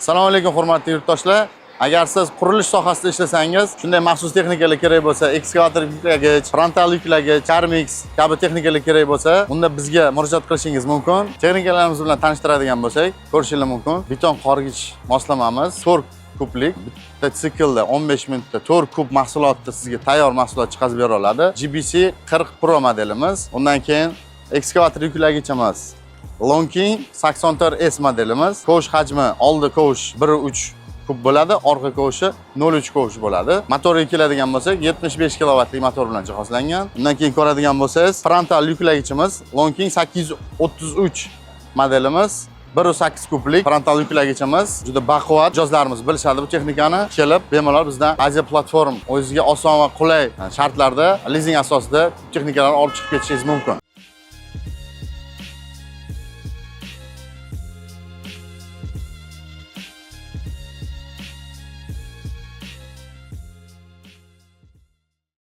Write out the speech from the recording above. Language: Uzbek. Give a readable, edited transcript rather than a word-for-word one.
Assalomu alaykum hurmatli yurtdoshlar. Agar siz qurilish sohasida ishlasangiz, shunday maxsus texnikalar kerak bo'lsa, ekskavator yuklagich, frontal yuklagich, Carmix kabi texnikalar kerak bo'lsa, unda bizga murojaat qilishingiz mumkin. Texnikalarimiz bilan tanishtiradigan bo'lsak, ko'rishingiz mumkin. Beton qorgich moslamamiz 4 kublik, bitta siklda 15 minutda 4 kub mahsulotni sizga tayyor mahsulot chiqarib bera oladi. GBC 40 Pro modelimiz. Undan keyin ekskavator yuklagichimiz Lonking 84S modelimiz. Kovush hajmi oldi kovush 1.3 kub bo'ladi, orqa kovushi 0.3 kovush bo'ladi. Motorga keladigan bo'lsak, 75 kilovatlik motor bilan jihozlangan. Undan keyin ko'radigan bo'lsangiz, frontal yuklagichimiz Lonking 833 modelimiz. 1.8 kublik frontal yuklagichimiz. Juda baquvvat, mijozlarimiz bilishadi bu texnikani. Kelib, bemalol bizdan Asia platform o'zingizga oson va qulay shartlarda lizing asosida texnikalarni olib chiqib ketishingiz mumkin.